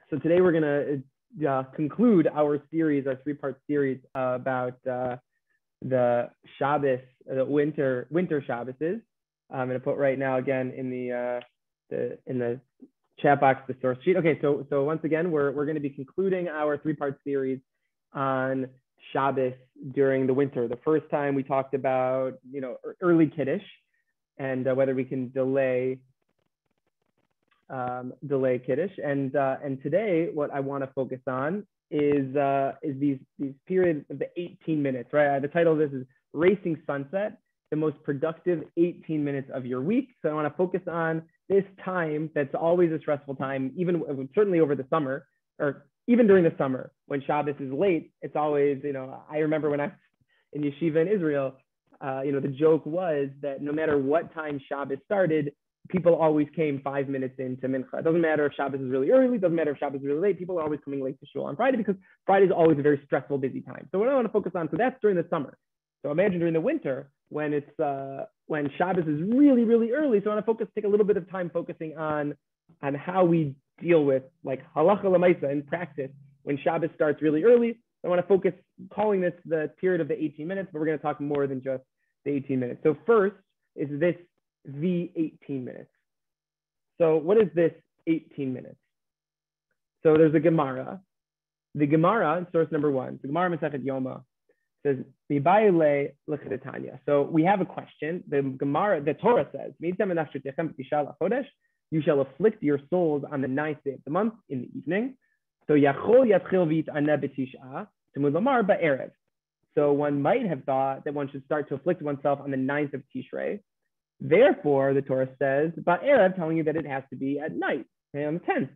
So today we're going to conclude our series, our three-part series about the Shabbos, the winter Shabbases. I'm going to put right now again in the chat box the source sheet. Okay, so once again we're going to be concluding our three-part series on Shabbos during the winter. The first time we talked about early Kiddush and whether we can delay Kiddush, and today what I want to focus on is these periods of the 18 minutes, right? The title of this is Racing Sunset, the most productive 18 minutes of your week. So I want to focus on this time that's always a stressful time, even certainly over the summer, or even during the summer when Shabbos is late. It's always, I remember when I was in yeshiva in Israel, the joke was that no matter what time Shabbos started, people always came 5 minutes into Mincha. It doesn't matter if Shabbos is really early, it doesn't matter if Shabbos is really late. People are always coming late to shul on Friday because Friday is always a very stressful, busy time. So what I want to focus on, so that's during the summer. So imagine during the winter when when Shabbos is really, really early. So I want to take a little bit of time focusing on how we deal with like halacha l'maisa in practice when Shabbos starts really early. I want to focus calling this the period of the 18 minutes, but we're going to talk more than just the 18 minutes. So first is the 18 minutes. So what is this 18 minutes? So there's a Gemara. The Gemara, source number 1, the Gemara Masechet Yoma, says, Mibayele l'chidetanya. So we have a question. The Gemara, the Torah says, you shall afflict your souls on the 9th day of the month in the evening. So yachol yatchil v'yit'aneh b'tisha temud lomar ba'erev. So one might have thought that one should start to afflict oneself on the 9th of Tishrei. Therefore, the Torah says, ba'erev, telling you that it has to be at night, on the 10th.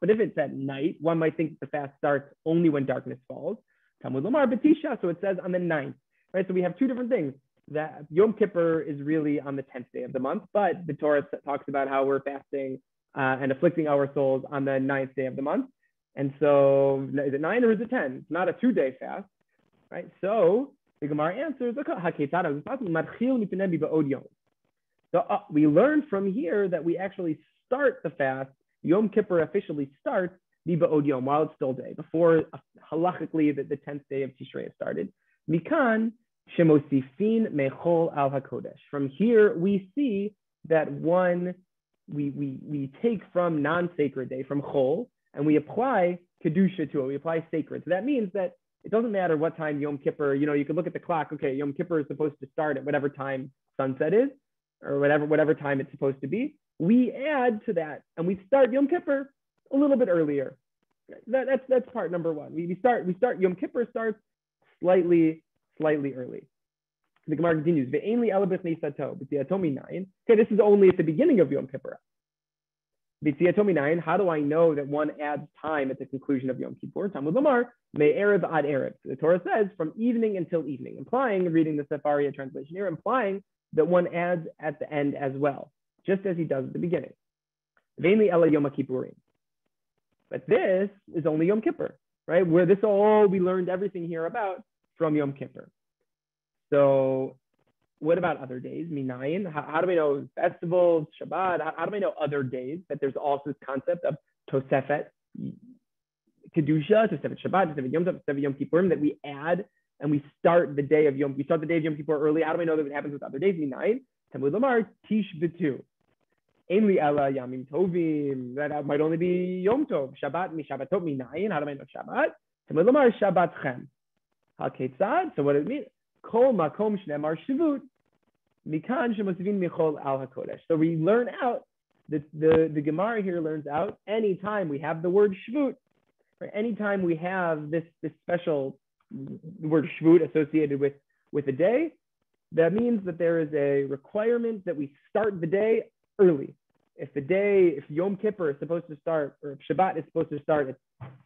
But if it's at night, one might think that the fast starts only when darkness falls. Talmud Lomar B'tisha, so it says on the 9th. Right? So we have two different things. That Yom Kippur is really on the 10th day of the month, but the Torah talks about how we're fasting and afflicting our souls on the 9th day of the month. And so is it 9 or is it 10? It's not a 2-day fast, right? So the Gemara answers, so we learn from here that we actually start the fast. Yom Kippur officially starts Ba'od Yom while it's still day, before halachically the 10th day of Tishrei has started. Mikan shemosifin mechol al hakodesh. From here we see that we take from non-sacred day, from chol, and we apply kedusha to it. We apply sacred. So that means that it doesn't matter what time Yom Kippur, you could look at the clock. Okay, Yom Kippur is supposed to start at whatever time sunset is, or whatever time it's supposed to be. We add to that, and we start Yom Kippur a little bit earlier. That's part number 1. We start Yom Kippur starts slightly early. The Gemara continues. Okay, this is only at the beginning of Yom Kippur. How do I know that one adds time at the conclusion of Yom Kippur? Talmud Lomar, me'erev ad erev. The Torah says from evening until evening, implying, reading the Sefaria translation here, implying that one adds at the end as well, just as he does at the beginning. Veinli ela Yom Kippurim. But this is only Yom Kippur, right? Where this all, we learned everything here about from Yom Kippur. So what about other days? Minayin? How do we know festivals, Shabbat? How do we know other days that there's also this concept of Tosefet Kedusha, Tosefet Shabbat, Tosefet Yom Tov, Tosefet Yom Kippurim, that we add and we start the day of Yom Kippur early? How do we know that it happens with other days? Minayin? Talmud Lomar Tish B'tu. Ainli Ela Yamim Tovim. That might only be Yom Tov. Shabbat mi Shabbatot minayin. How do I know Shabbat? Talmud Lomar Shabbatchem. HaKetzad. So what does it mean? Kol makom shnemar shivut. Mikan shemosivin michol al hakodesh. So we learn out the Gemara here learns out anytime we have the word shvut, or anytime we have this special word shvut associated with a day, that means that there is a requirement that we start the day early. If Yom Kippur is supposed to start, or if Shabbat is supposed to start at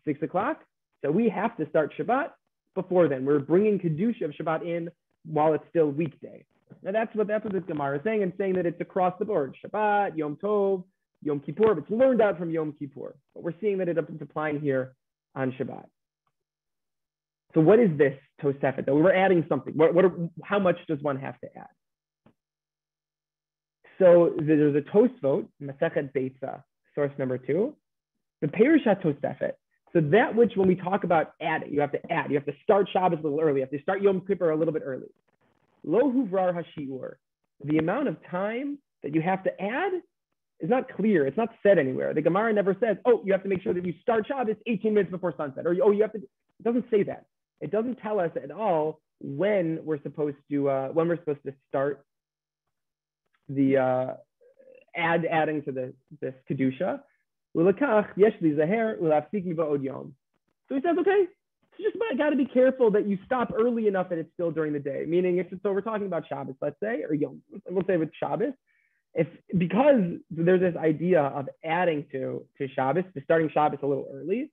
6 o'clock, so we have to start Shabbat before then. We're bringing Kedusha of Shabbat in while it's still weekday. Now that's what this Gemara is saying, and saying that it's across the board. Shabbat, Yom Tov, Yom Kippur, but it's learned out from Yom Kippur. But we're seeing that it's applying here on Shabbat. So what is this Tosefet? That we're adding something. How much does one have to add? So there's a Tosfot, Masechet Beitza, source number 2, the Perushat Tosefet. So that which, when we talk about adding, you have to add. You have to start Shabbos a little early. You have to start Yom Kippur a little bit early. Lo huvrar hashiur. The amount of time that you have to add is not clear. It's not said anywhere. The Gemara never says, oh, you have to make sure that you start Shabbos 18 minutes before sunset. Or, oh, you have to. It doesn't say that. It doesn't tell us at all when we're supposed to start the adding to this kedusha. So he says, okay, so just got to be careful that you stop early enough that it's still during the day. Meaning, so we're talking about Shabbos, let's say, or Yom, we'll say with Shabbos, because there's this idea of adding to Shabbos, to starting Shabbos a little early.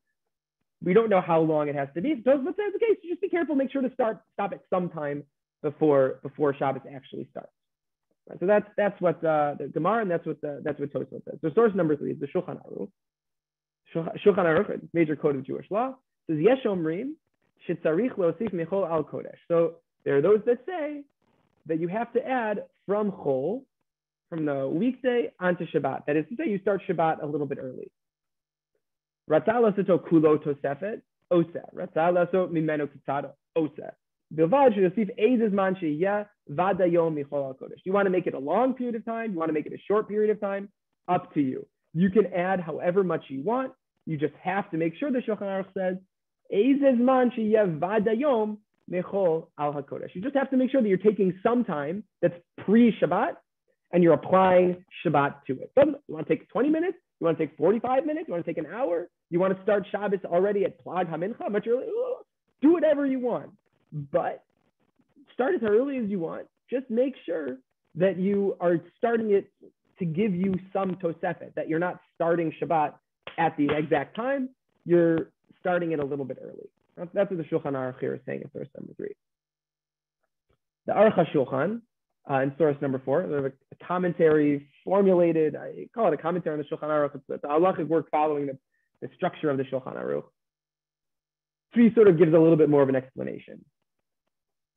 We don't know how long it has to be. So let's say it's okay. So just be careful. Make sure to stop at some time before Shabbos actually starts. Right, so that's what the Gemara, and that's what Tosfot says. So source number 3 is the Shulchan Aruch. Shulchan Aruch, major code of Jewish law, says Yesh Omrim shetzarich leosif mechol al kodesh. So there are those that say that you have to add from chol, from the weekday onto Shabbat. That is to say, you start Shabbat a little bit early. Ratzah lasoto kulo tosefet oseh. Ratzah laso mimeno kitzado oseh. You want to make it a long period of time? You want to make it a short period of time? Up to you. You can add however much you want. You just have to make sure, the Shulchan Aruch says, you just have to make sure that you're taking some time that's pre-Shabbat and you're applying Shabbat to it. You want to take 20 minutes? You want to take 45 minutes? You want to take an hour? You want to start Shabbos already at Plag HaMincha much earlier? Do whatever you want. But start as early as you want. Just make sure that you are starting it to give you some tosefet, that you're not starting Shabbat at the exact time. You're starting it a little bit early. That's what the Shulchan Aruch here is saying in source number 3. The Aruch HaShulchan, in source number 4, there's a commentary formulated, I call it a commentary on the Shulchan Aruch. It's a halachic work following the structure of the Shulchan Aruch. 3 sort of gives a little bit more of an explanation.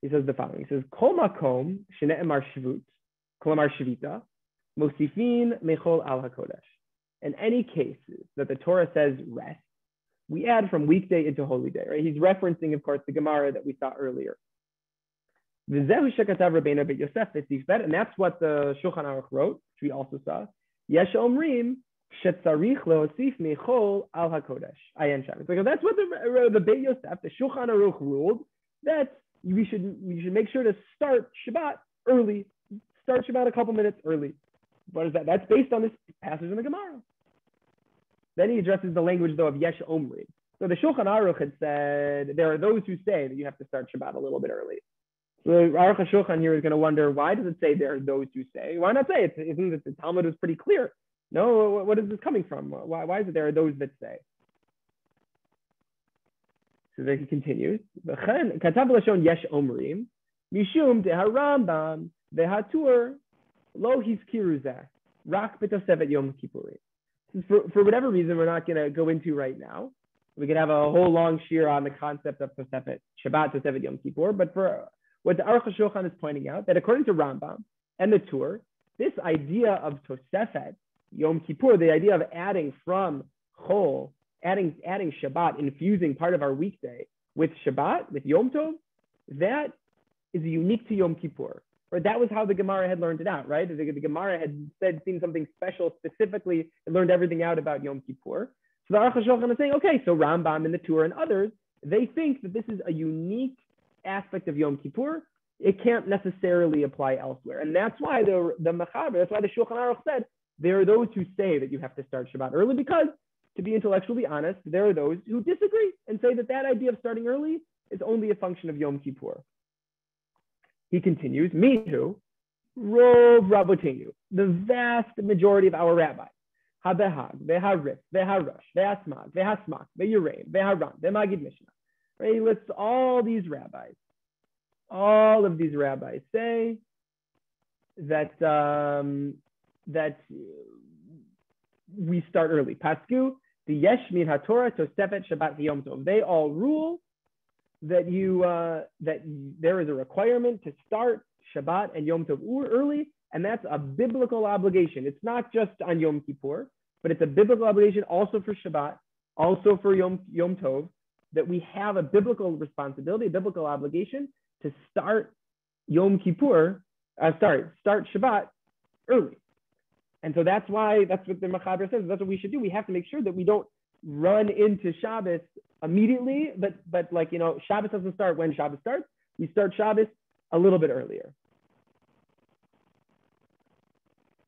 He says the following. He says, Kol makom shene'emar shvut, kolamar shvita, mosifin mechol al hakodesh. In any cases that the Torah says rest, we add from weekday into holy day. Right? He's referencing, of course, the Gemara that we saw earlier. And that's what the Shulchan Aruch wrote, which we also saw. Yesh omrim shetzarich leosif mechol al hakodesh. Ayin Shabbos. Because that's what the Beit Yosef, the Shulchan Aruch, ruled, that we should make sure to start Shabbat early. Start Shabbat a couple minutes early. What is that? That's based on this passage in the Gemara. Then he addresses the language, though, of Yesh Omri. So the Shulchan Aruch had said there are those who say that you have to start Shabbat a little bit early. So Aruch HaShulchan here is going to wonder, why does it say there are those who say? Why not say it? Isn't it the Talmud is pretty clear? No, what is this coming from? Why is it there are those that say? So then he continues. Katav lashon yesh omrim mishum deharambam dehatur lo hiskiru zeh rak b'tosefet yom kippurim. For whatever reason we're not going to go into right now. We could have a whole long shir on the concept of Tosefet Shabbat, Tosefet Yom Kippur. But for what the Aruch HaShulchan is pointing out, that according to Rambam and the Tur, this idea of Tosefet Yom Kippur, the idea of adding from Chol, adding Shabbat, infusing part of our weekday with Shabbat, with Yom Tov, that is unique to Yom Kippur. Or that was how the Gemara had learned it out, right? The Gemara had seen something special specifically and learned everything out about Yom Kippur. So the Aruch HaShulchan is saying, okay, so Rambam and the Tur and others, they think that this is a unique aspect of Yom Kippur. It can't necessarily apply elsewhere. And that's why the Mechaber, that's why the Shulchan Aruch said, there are those who say that you have to start Shabbat early, because, to be intellectually honest, there are those who disagree and say that idea of starting early is only a function of Yom Kippur. He continues, Mihu, Rov Rabotenu, the vast majority of our rabbis, HaBehag, VeHaRif, VeHaRosh, VeHasmag, VeHasmak, VeYureim, VeHaran, VeMagid Mishnah. Right? He lists all these rabbis. All of these rabbis say that we start early. Pasku, the Yesh Min HaTorah Tosefet Shabbat Yom Tov. They all rule that that there is a requirement to start Shabbat and Yom Tov early, and that's a biblical obligation. It's not just on Yom Kippur, but it's a biblical obligation also for Shabbat, also for Yom Tov, that we have a biblical responsibility, a biblical obligation to start Yom Kippur, start Shabbat early. And so that's what the Machaber says. That's what we should do. We have to make sure that we don't run into Shabbos immediately, but like, Shabbos doesn't start when Shabbos starts. We start Shabbos a little bit earlier.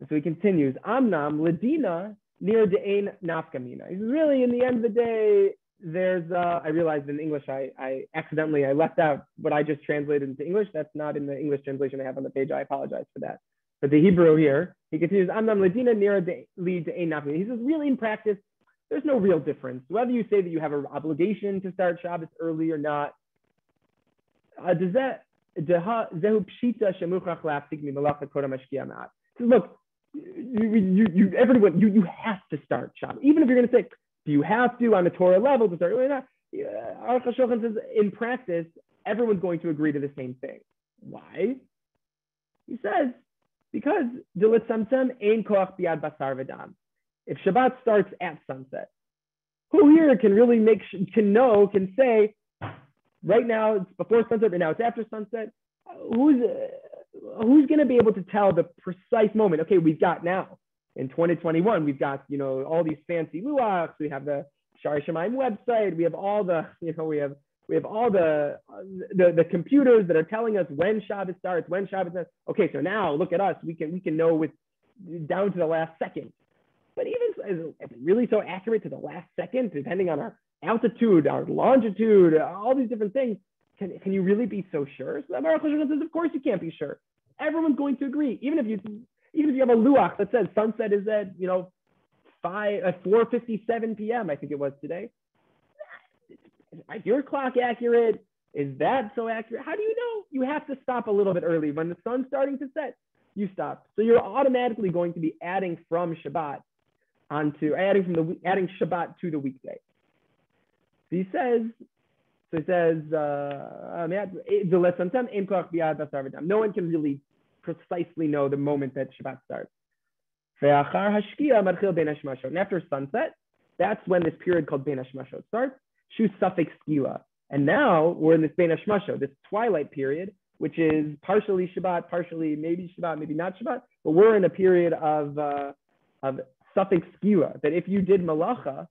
And so he continues, Amnam Ladina near de'ein nafkamina. He says, really, in the end of the day, there's, I realized in English, I accidentally left out what I just translated into English. That's not in the English translation I have on the page. I apologize for that. But the Hebrew here, he continues, Amnam Ladina near de'ein nafkamina. He says, really, in practice, there's no real difference. Whether you say that you have an obligation to start Shabbos early or not, does that, look, everyone, you have to start Shabbos. Even if you're going to say, do you have to on the Torah level to start early or not? Aruch HaShulchan says, in practice, everyone's going to agree to the same thing. Why? He says, because if Shabbat starts at sunset, who here can really can say, right now it's before sunset, right now it's after sunset? Who's going to be able to tell the precise moment? Okay, we've got now in 2021, we've got all these fancy luachs. We have the Shari Shemaim website. We have all the we have all the computers that are telling us when Shabbos starts, when Shabbos starts. Okay, so now look at us. We can know with down to the last second. But even is it really so accurate to the last second, depending on our altitude, our longitude, all these different things? Can you really be so sure? So Baruch Hashem says, of course you can't be sure. Everyone's going to agree. Even if you have a luach that says sunset is at 4:57 p.m. I think it was today. Is your clock accurate? Is that so accurate? How do you know? You have to stop a little bit early. When the sun's starting to set, you stop. So you're automatically going to be adding from Shabbat adding Shabbat to the weekday. So he says, no one can really precisely know the moment that Shabbat starts. And after sunset, that's when this period called Bein Hashmashot starts. Shu suffix skila. And now we're in this Bein Hashmashot, this twilight period, which is partially Shabbat, partially maybe Shabbat, maybe not Shabbat. But we're in a period of suffix skila, that if you did malacha,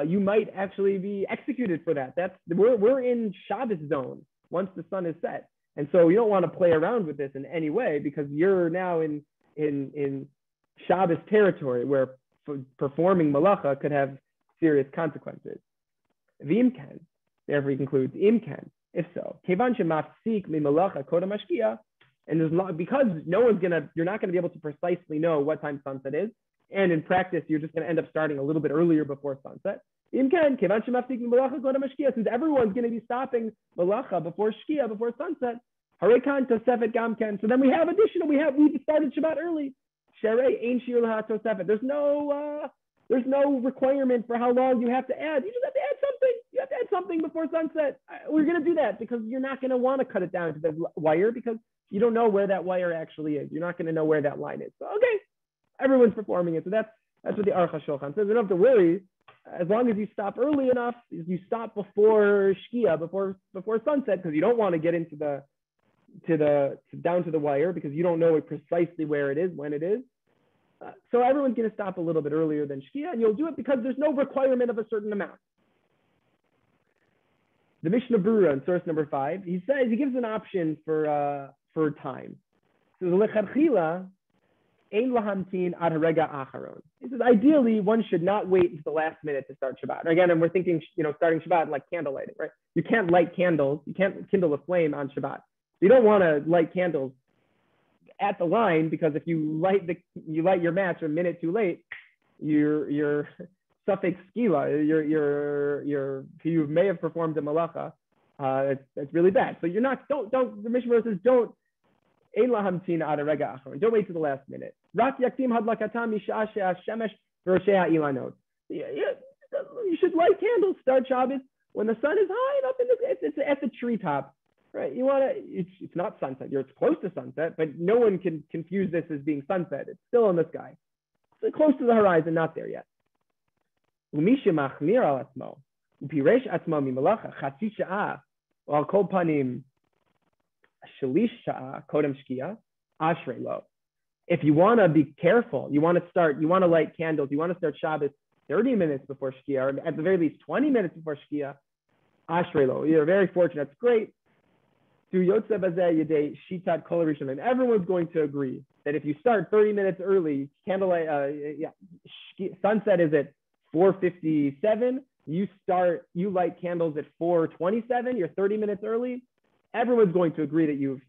you might actually be executed for that. We're in Shabbos zone once the sun is set. And so you don't want to play around with this in any way, because you're now in Shabbos territory where performing malacha could have serious consequences. V'imken, therefore he concludes, imken, if so, kevan shemafsik mimalacha kodem mashkia, and because you're not going to be able to precisely know what time sunset is, and in practice you're just going to end up starting a little bit earlier before sunset. Imken, kevan shemafsik mimalacha kodem mashkia, since everyone's going to be stopping malacha before shkia, before sunset, harekan tosefet gamken. So then we started Shabbat early. Sherei ein shir laha tosefet. There's no requirement for how long you have to add. You just have to add something. You have to add something before sunset. We're going to do that because you're not going to want to cut it down to the wire because you don't know where that wire actually is. You're not going to know where that line is. So, okay, everyone's performing it. So that's what the Aruch HaShulchan says. You don't have to worry. As long as you stop early enough, you stop before Shkia, before sunset, because you don't want to get into down to the wire because you don't know precisely where it is, when it is. So everyone's going to stop a little bit earlier than Shkia, and you'll do it because there's no requirement of a certain amount. The Mishnah Berurah in source number 5, he gives an option for time. So lechatchila ein lahamtin ad harega acharon. He says ideally one should not wait until the last minute to start Shabbat. And again, and we're thinking starting Shabbat like candle lighting, right? You can't light candles. You can't kindle a flame on Shabbat. You don't want to light candles at the line, because if you light your match a minute too late, your suffix skila, you may have performed a malacha. It's really bad. So the Mishnah says don't wait to the last minute. You should light candles, start Shabbos when the sun is high enough it's at the treetop. Right, it's not sunset. It's close to sunset, but no one can confuse this as being sunset. It's still in the sky. It's close to the horizon, not there yet. ומי שמחמיר על עצמו, ופירש עצמו ממלאכה חצי שעה, או על כל פנים שליש שעה קודם שקיעה, אשרי לו. If you want to be careful, you want to light candles, you want to start Shabbos 30 minutes before Shkia, or at the very least 20 minutes before Shkia, Ashrei lo. You're very fortunate. That's great. And everyone's going to agree that if you start 30 minutes early, candlelight, sunset is at 4:57. You light candles at 4:27. You're 30 minutes early. Everyone's going to agree that you've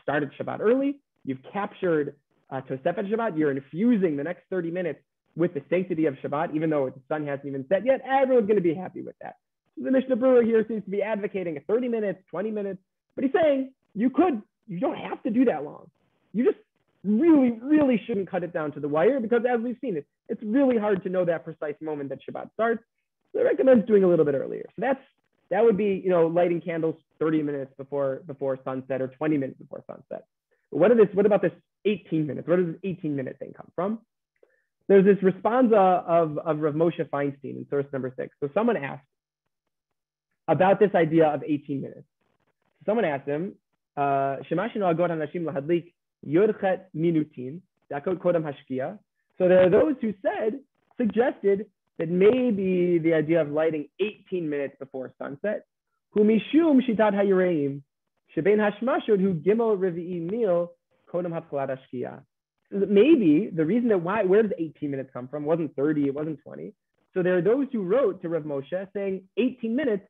started Shabbat early. You've captured Tosefet Shabbat. You're infusing the next 30 minutes with the sanctity of Shabbat, even though the sun hasn't even set yet. Everyone's going to be happy with that. So the Mishnah Berurah here seems to be advocating 30 minutes, 20 minutes, but he's saying you don't have to do that long. You just really, really shouldn't cut it down to the wire, because as we've seen, it's really hard to know that precise moment that Shabbat starts. So I recommend doing a little bit earlier. So that would be, lighting candles 30 minutes before sunset or 20 minutes before sunset. But what about this 18 minutes? Where does this 18-minute thing come from? There's this responsa of Rav Moshe Feinstein in source number 6. So someone asked about this idea of 18 minutes. Someone asked him, Shemashinu agod hanashim lahadlik yodchet minutin dakot kodam hashkia. So there are those who suggested that maybe the idea of lighting 18 minutes before sunset, hu mishum shitat hayireim shebein hashmashod hu gimel revi'i mil kodam hatchalat hashkia. Maybe the reason where does 18 minutes come from? It wasn't 30, it wasn't 20. So there are those who wrote to Rav Moshe saying 18 minutes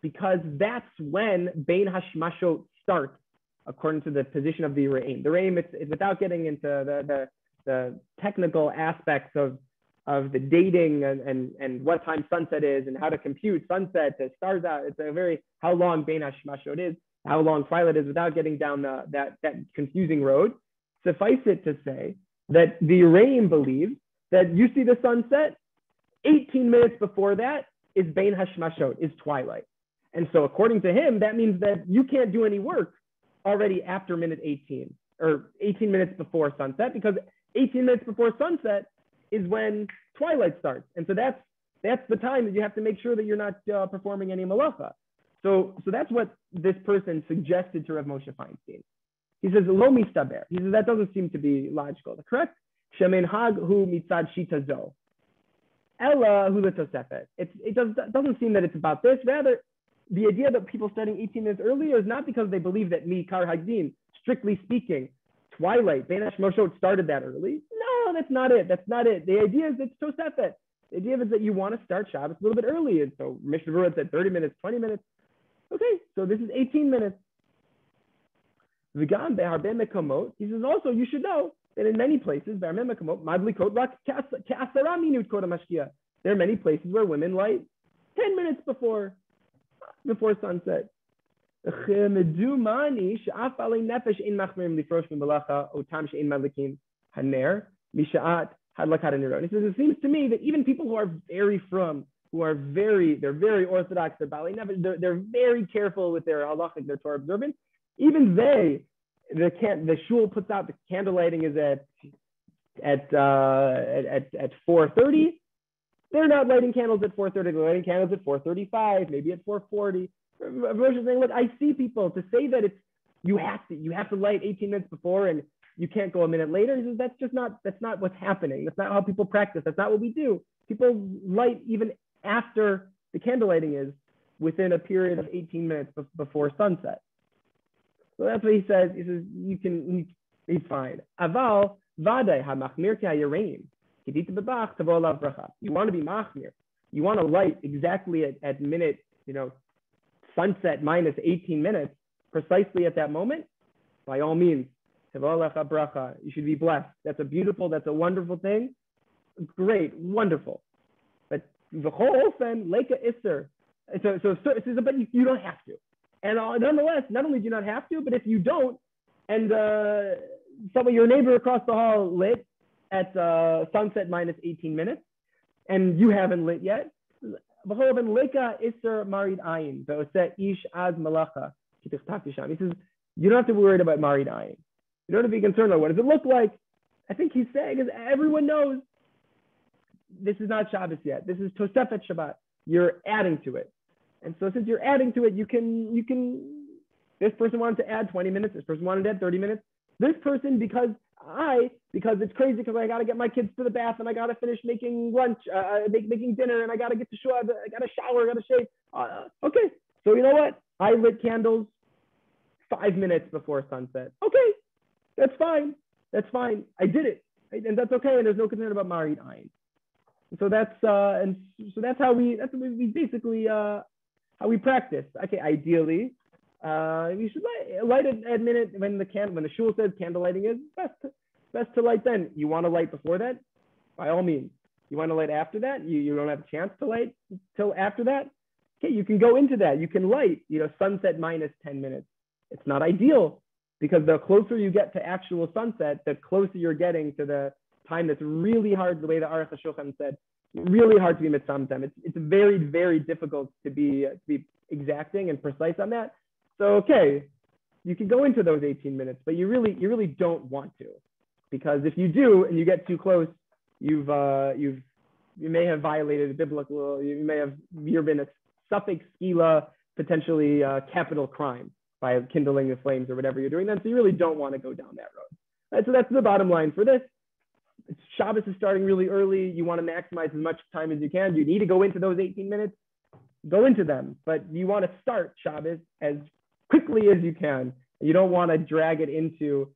because that's when Bein Hashmashot starts, according to the position of the Re'im. The Re'im, it's without getting into the technical aspects of the dating and what time sunset is and how to compute sunset to stars out. It's how long Bein Hashmashot is, how long Twilight is, without getting down that confusing road. Suffice it to say that the Re'im believes that you see the sunset, 18 minutes before that is Bein Hashmashot, is twilight. And so according to him, that means that you can't do any work already after minute 18 or 18 minutes before sunset, because 18 minutes before sunset is when twilight starts. And so that's the time that you have to make sure that you're not performing any malacha. So that's what this person suggested to Rav Moshe Feinstein. He says, lo mistaber. He says, that doesn't seem to be logical. The correct, shemen hag hu mitzad shita zo. Ella hu letosefet. It doesn't seem that it's about this. Rather, the idea that people starting 18 minutes earlier is not because they believe that mikar hagdin, strictly speaking, twilight, Bein Hashmashot started that early. No, that's not it. That's not it. The idea is it's tosefet. The idea is that you want to start Shabbos a little bit early. And so Mishnah Berurah said 30 minutes, 20 minutes. Okay, so this is 18 minutes. He says also you should know that in many places, there are many places where women light 10 minutes before sunset. He says, it seems to me that even people who are very frum, they're very orthodox, they're very careful with their halachic, their Torah observance. Even the shul puts out the candle lighting is at 4:30. They're not lighting candles at 4:30. They're lighting candles at 4:35, maybe at 4:40. Rosh is saying, look, I see people to say that you have to light 18 minutes before and you can't go a minute later. He says that's not what's happening. That's not how people practice. That's not what we do. People light even after the candle lighting is within a period of 18 minutes before sunset. So that's what he says. He says he's fine. Aval vaday hamachmir k'hayareim kedita bebach tavo alav bracha. You want to be machmir. You want to light exactly at minute, sunset minus 18 minutes, precisely at that moment. By all means, tavo alav bracha. You should be blessed. That's a wonderful thing. Great, wonderful. But the whole ofen leka iser. So but you don't have to. And nonetheless, not only do you not have to, but if you don't, and your neighbor across the hall lit at sunset minus 18 minutes, and you haven't lit yet, he says, you don't have to be worried about marid ayin. You don't have to be concerned about what does it look like. I think he's saying is everyone knows this is not Shabbos yet. This is Tosefet Shabbat. You're adding to it. And so since you're adding to it, you can, this person wanted to add 20 minutes. This person wanted to add 30 minutes. This person, because it's crazy because I got to get my kids to the bath and I got to finish making lunch, making dinner, and I got to get to shul, I got to shower, I got to shave. Okay, so you know what? I lit candles 5 minutes before sunset. Okay, that's fine. That's fine. I did it, and that's okay. And there's no concern about Marit Ayin. So that's how we basically how we practice. Okay, ideally, you should light it at minute when the shul says candle lighting is best to light then. You want to light before that? By all means. You want to light after that? You don't have a chance to light till after that? Okay, you can go into that. You can light, sunset minus 10 minutes. It's not ideal because the closer you get to actual sunset, the closer you're getting to the time that's really hard, the way the Aruch HaShulchan said, really hard to be mitzamtem. It's very, very difficult to be exacting and precise on that. So, okay, you can go into those 18 minutes, but you really don't want to, because if you do and you get too close, you may have violated a biblical, you've been a suffix skila, potentially capital crime by kindling the flames or whatever you're doing then. So you really don't want to go down that road. Right, so that's the bottom line for this. Shabbos is starting really early. You want to maximize as much time as you can. You need to go into those 18 minutes, go into them, but you want to start Shabbos as quickly as you can. You don't want to drag it into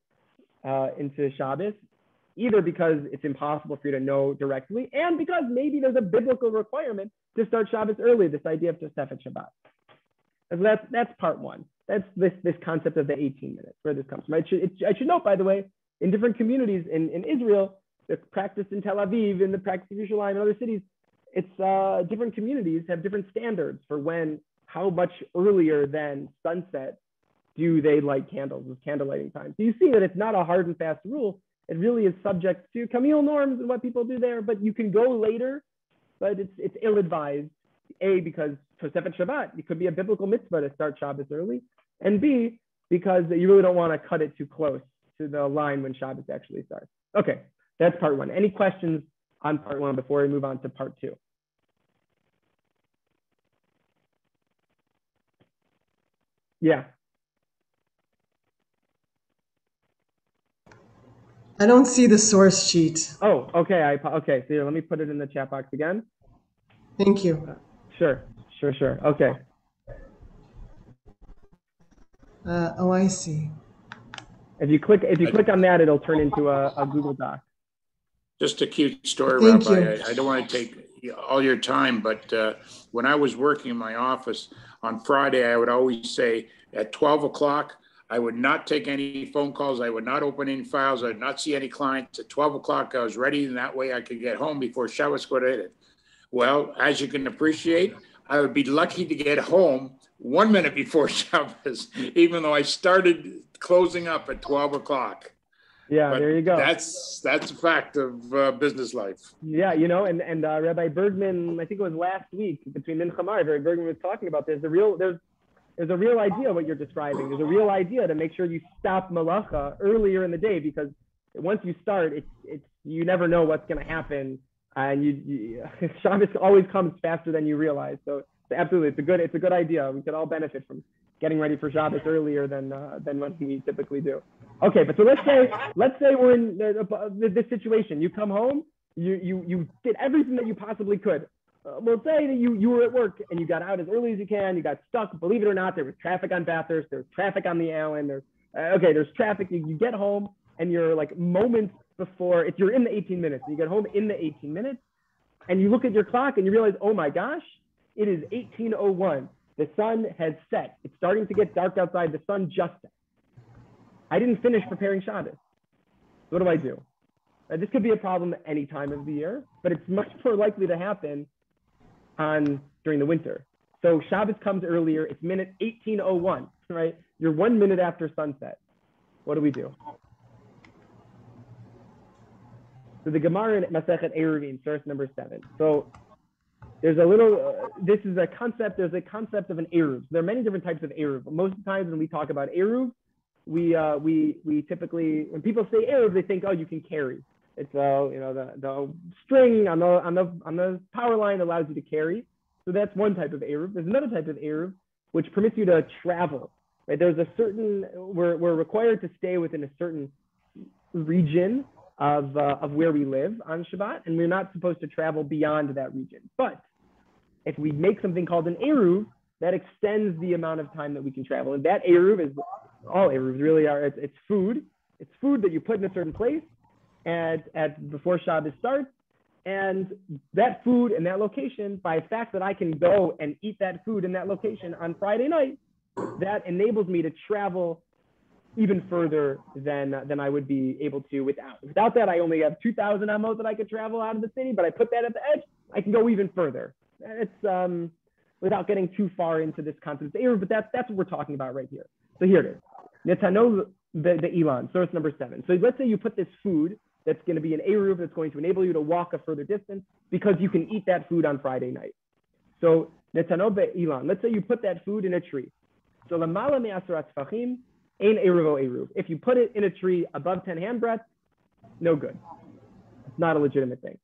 Shabbos, either because it's impossible for you to know directly, and because maybe there's a biblical requirement to start Shabbos early, this idea of Tosefet Shabbat. And that's part one. That's this concept of the 18 minutes, where this comes from. I should note, by the way, in different communities in Israel, the practice in Tel Aviv, in the practice of Yerushalayim, and other cities, it's different communities have different standards for how much earlier than sunset do they light candles with candle lighting time. So you see that it's not a hard and fast rule. It really is subject to communal norms and what people do there, but you can go later, but it's ill-advised. A, because Tosefet Shabbat, it could be a biblical mitzvah to start Shabbos early, and B, because you really don't want to cut it too close to the line when Shabbos actually starts. Okay, that's part one. Any questions on part one before we move on to part two? Yeah. I don't see the source sheet. Oh, okay. Okay, so here, let me put it in the chat box again. Thank you. Sure. Okay. Oh, I see. If you click on that, it'll turn into a Google Doc. Just a cute story, Thank Rabbi. you. I don't want to take all your time, but when I was working in my office on Friday, I would always say at 12 o'clock, I would not take any phone calls. I would not open any files. I would not see any clients. At 12 o'clock, I was ready, and that way I could get home before Shabbos got in it. Well, as you can appreciate, I would be lucky to get home 1 minute before Shabbos, even though I started closing up at 12 o'clock. Yeah, but there you go. That's a fact of business life. Yeah, and Rabbi Bergman, I think it was last week, between Mincha and Rabbi Bergman was talking about this. There's a real idea what you're describing. There's a real idea to make sure you stop malacha earlier in the day, because once you start, it's you never know what's going to happen, and Shabbos always comes faster than you realize. So absolutely, it's a good idea. We could all benefit from getting ready for Shabbos earlier than what we typically do. Okay, but so let's say we're in this situation. You come home, you did everything that you possibly could. We'll say that you were at work and you got out as early as you can. You got stuck. Believe it or not, there was traffic on Bathurst. There's traffic on the Allen. There's traffic. You get home and you're like moments before. If you're in the 18 minutes, you get home in the 18 minutes, and you look at your clock and you realize, oh my gosh, it is 18:01. The sun has set. It's starting to get dark outside. The sun just set. I didn't finish preparing Shabbos. What do I do? This could be a problem any time of the year, but it's much more likely to happen during the winter. So Shabbos comes earlier. It's minute 18:01, right? You're 1 minute after sunset. What do we do? So the Gemara in Masechet Eruvin, source number 7. So there's a little, this is a concept, there's a concept of an Eruv. There are many different types of Eruv. Most of the times when we talk about Eruv, we typically, when people say Eruv, they think, oh, you can carry. It's the string on the power line allows you to carry. So that's one type of eruv. There's another type of eruv which permits you to travel. Right? There's a certain we're required to stay within a certain region of where we live on Shabbat, and we're not supposed to travel beyond that region. But if we make something called an eruv, that extends the amount of time that we can travel. And that eruv is, all eruvs really are, it's food. It's food that you put in a certain place before Shabbos starts. And that food and that location, by the fact that I can go and eat that food in that location on Friday night, that enables me to travel even further than I would be able to without. Without that, I only have 2,000 amos that I could travel out of the city, but I put that at the edge, I can go even further. It's without getting too far into this concept of eruv, but that's what we're talking about right here. So here it is. Netano the Elon, source number 7. So let's say you put this food that's going to be an eruv that's going to enable you to walk a further distance because you can eat that food on Friday night. So netano be'ilan. Let's say you put that food in a tree. So lamala me'asrat tfachim ein eruv eruv. If you put it in a tree above 10 handbreadths, no good. It's not a legitimate thing.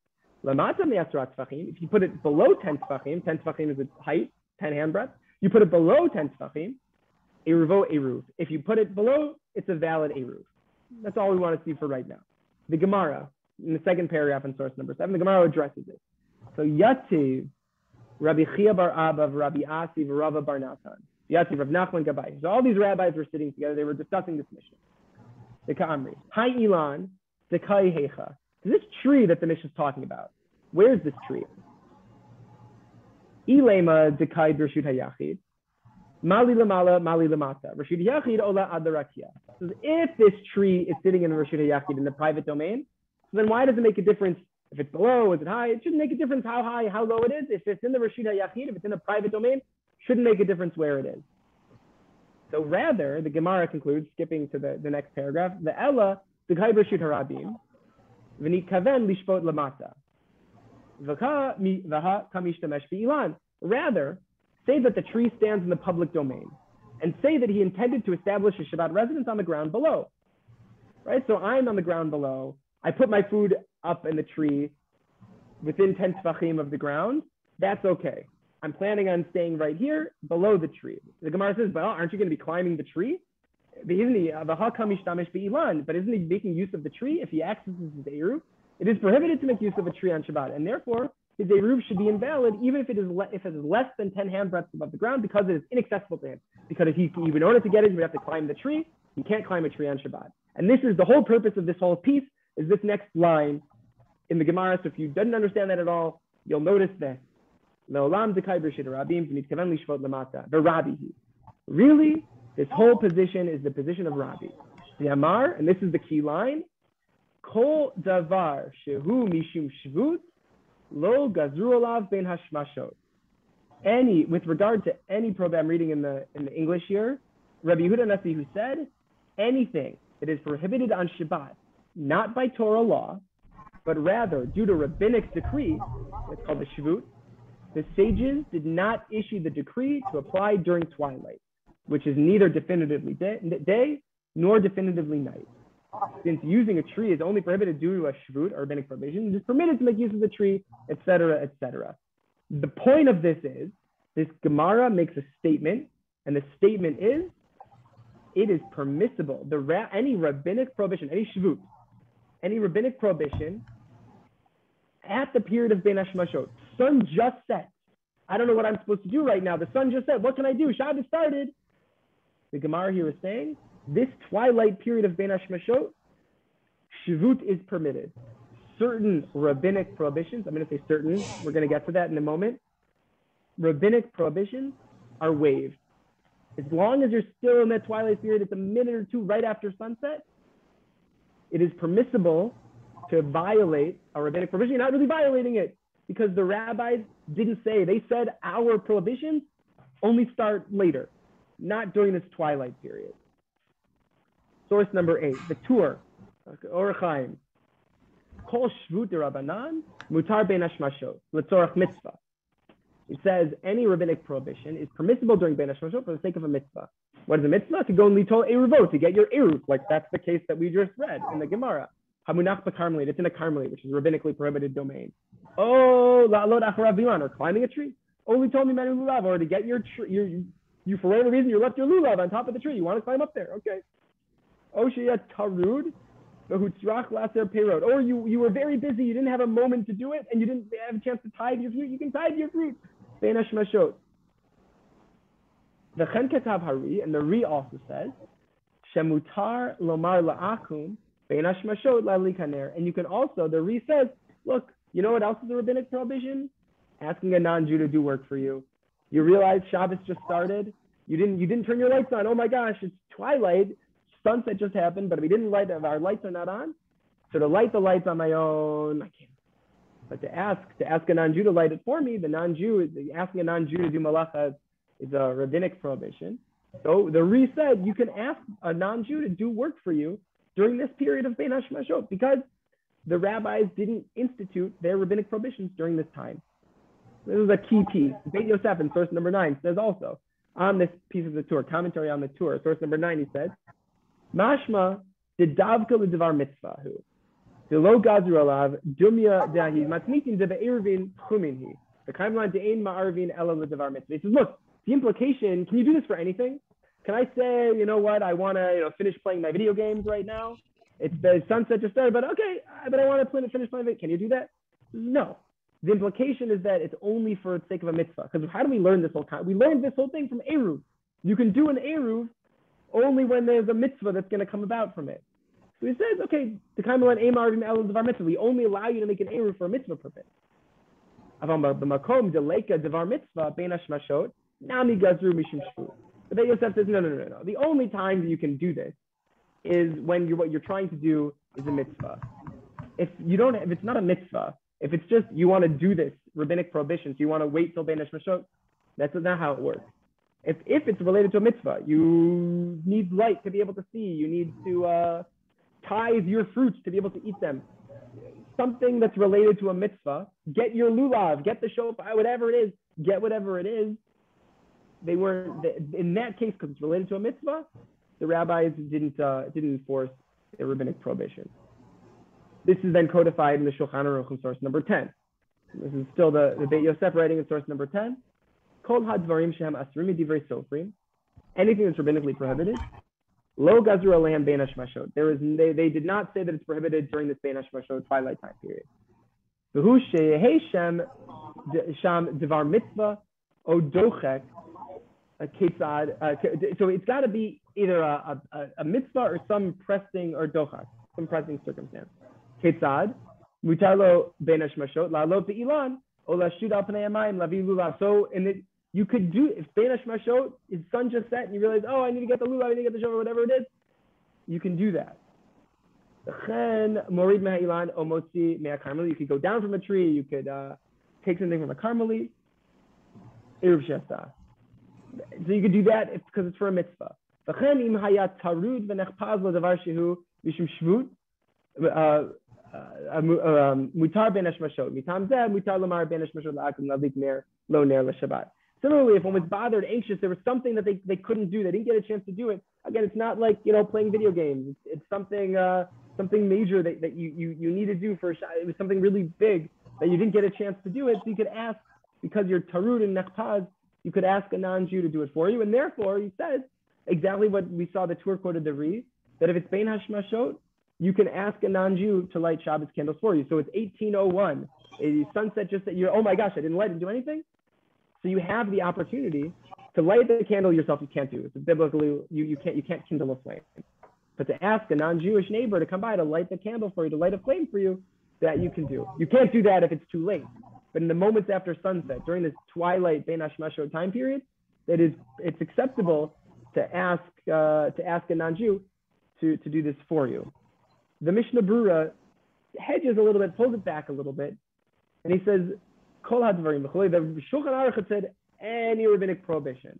Lamata me'asrat tfachim. If you put it below 10 tfachim is its height, 10 handbreadths. You put it below 10 tfachim, eruv eruv. If you put it below, it's a valid eruv. That's all we want to see for right now. The Gemara, in the second paragraph in source number 7, the Gemara addresses it. So Yativ, Rabbi Chia bar Abba, Rabbi Asi, Rava bar Natan. Yativ, Rav Nachman Gabai. So all these rabbis were sitting together. They were discussing this mission. The Ka'amri. Hi Ilan, the Kai Hecha. So this tree that the mission is talking about, where's this tree? Ilema Dekai Bershut Hayachid. Mali lamala, mali lamata. Rashid Yachid ola adarakia. So if this tree is sitting in Rashid Yachid in the private domain, so then why does it make a difference if it's below, is it high? It shouldn't make a difference how high, how low it is. If it's in the Rashid Yachid, if it's in a private domain, shouldn't make a difference where it is. So rather, the Gemara concludes, skipping to the next paragraph, the Ella, the Gai Rashid Harabim, v'ni kaven lishpot lamata. V'ka v'ha kamishtamesh bi'ilan. Rather, say that the tree stands in the public domain, and say that he intended to establish a Shabbat residence on the ground below, right? So I'm on the ground below. I put my food up in the tree within 10 tefachim of the ground. That's okay. I'm planning on staying right here below the tree. The Gemara says, well, aren't you going to be climbing the tree? But isn't he making use of the tree? If he accesses his eruv, it is prohibited to make use of a tree on Shabbat, and therefore, his eruv should be invalid even if it is less than 10 handbreadths above the ground because it is inaccessible to him. Because if in order to get it, he would have to climb the tree. He can't climb a tree on Shabbat. And this is the whole purpose of this whole piece, is this next line in the Gemara. So if you didn't understand that at all, you'll notice this. Really, this whole position is the position of Rabbi. The Amar, and this is the key line, Kol davar shehu mishum shvut lo gazru olav ben hashmashot. Any, with regard to any prohibition, I'm reading in the English here, Rabbi Yehuda Nasi, who said anything that is prohibited on Shabbat, not by Torah law, but rather due to rabbinic decree, it's called the shvut, the sages did not issue the decree to apply during twilight, which is neither definitively day nor definitively night. Since using a tree is only prohibited due to a shvut or rabbinic prohibition, it is permitted to make use of the tree, etc., etc. The point of this is, this Gemara makes a statement, and the statement is, it is permissible. Any rabbinic prohibition, any shvut, any rabbinic prohibition, at the period of Ben Hashmashot, sun just set. I don't know what I'm supposed to do right now. The sun just set. What can I do? Shabbos started. The Gemara here is saying, this twilight period of Ben Hashmashot, shvut is permitted. Certain rabbinic prohibitions, I'm going to say certain, we're going to get to that in a moment. Rabbinic prohibitions are waived. As long as you're still in that twilight period, it's a minute or two right after sunset, it is permissible to violate a rabbinic prohibition. You're not really violating it because the rabbis didn't say, they said our prohibitions only start later, not during this twilight period. Source number 8, the Tur, Orach Chaim. Kol shvut derabanan mutar ben hashmashot letzorach mitzvah. It says any rabbinic prohibition is permissible during ben hashmashot for the sake of a mitzvah. What is a mitzvah? To go and litol eruvot, to get your eruv, like that's the case that we just read in the Gemara. Hamunach b'karmelit, it's in a karmelit, which is a rabbinically prohibited domain. Oh, la'alot acharav bilan, or climbing a tree. Only told me manu lulav, or to get your tree, you for whatever reason you left your lulav on top of the tree. You want to climb up there, okay? Oh, sheyat tarud, v'hutzrach laser peirot. Or you were very busy, you didn't have a moment to do it, and you didn't have a chance to tithe your fruit. You can tithe your fruit. Bein hashmashot. The chen katav hari, and the Ri also says, shemutar lomar la'akum bein hashmashot la'likaner. And you can also, the Ri says, look, you know what else is a rabbinic prohibition? Asking a non-Jew to do work for you. You realize Shabbos just started. You didn't turn your lights on. Oh my gosh, it's twilight. Sunset just happened, but we didn't light. Our lights are not on. So to light the lights on my own, I can't. But to ask a non-Jew to light it for me, asking a non-Jew to do malacha is a rabbinic prohibition. So the Ri said you can ask a non-Jew to do work for you during this period of Bein Hashmashot because the rabbis didn't institute their rabbinic prohibitions during this time. This is a key piece. Beit Yosef in source number 9 says also on this piece of the Torah, commentary on the Torah, source number 9, he says, Mashma didavka l'devar mitzvahu. Delo gazru alav dumya dahi matnitin de be'ervin chuminhi. The kaimlan de'ein ma'arvin ela l'devar mitzvah. He says, look, the implication, can you do this for anything? Can I say, you know what, I want to finish playing my video games right now? It's the sunset just started, but okay, but I want to finish playing it. Can you do that? No. The implication is that it's only for the sake of a mitzvah. Because how do we learn this whole time? We learned this whole thing from Eruv. You can do an Eruv only when there's a mitzvah that's going to come about from it. So he says, okay, the Kaimalan Eimar Devar mitzvah, we only allow you to make an Eruv for a mitzvah purpose. Avam b'makom deleka Devar mitzvah bein hashmashot nami gazru mishum shvu. But then Yosef says, no. The only time that you can do this is when what you're trying to do is a mitzvah. If it's not a mitzvah, if it's just you want to do this rabbinic prohibition, so you want to wait till Bein Hashmashot, that's not how it works. If it's related to a mitzvah, you need light to be able to see. You need to tithe your fruits to be able to eat them. Something that's related to a mitzvah, get your lulav, get the shofar, whatever it is, get whatever it is. They weren't, in that case, because it's related to a mitzvah, the rabbis didn't enforce a rabbinic prohibition. This is then codified in the Shulchan Aruch in source number 10. This is still the Beit Yosef writing in source number 10. Kol hadvarim shehem asrim divrei sofrim. Anything that's rabbinically prohibited. Lo gazru alehem bein hashmashot. They did not say that it's prohibited during this bein hashmashot twilight time period. V'hu sheyehei shem devar mitzvah o dochek ketzad. So it's got to be either a mitzvah or some pressing or dochak, some pressing circumstance. Ketzad, mutarlo bein hashmashot, la'alot be'ilan, o lashut al pnei hamayim, lavi lulav. So, you could do, if bein hashmashot, is sun just set, and you realize, oh, I need to get the lulav, I need to get the shofar, whatever it is, you can do that. Chen morid meha'ilan o motzi me'akarmeli. You could go down from a tree, you could take something from a karmeli. Eruv shesta. So you could do that because it's for a mitzvah. Chen im hayat tarud v'nechpaz lo davar shehu mishum shvut. Mutar ben hashmashot. Mitam zeh mutar lamar ben hashmashot la'akum ladlik ner lo ner l'shabbat. Similarly, if one was bothered, anxious, there was something that they couldn't do, they didn't get a chance to do it. Again, it's not like playing video games. It's something major that you need to do for. It was something really big that you didn't get a chance to do it. So you could ask, because you're tarud and nechpaz, you could ask a non-Jew to do it for you. And therefore, he says exactly what we saw the Tur quoted the Ri, that if it's bein hashmashot, you can ask a non-Jew to light Shabbos candles for you. So it's 1801. Sunset just said, oh my gosh, I didn't light and do anything. So you have the opportunity to light the candle yourself. You can't do it. It's biblically, you can't kindle a flame. But to ask a non-Jewish neighbor to come by to light the candle for you, to light a flame for you, that you can do. You can't do that if it's too late. But in the moments after sunset, during this twilight Bein Hashmashot time period, it's acceptable to ask a non-Jew to do this for you. The Mishnah Brura hedges a little bit, pulls it back a little bit, and he says, Kol hadvarim b'chulei. The Shulchan Aruch said any rabbinic prohibition.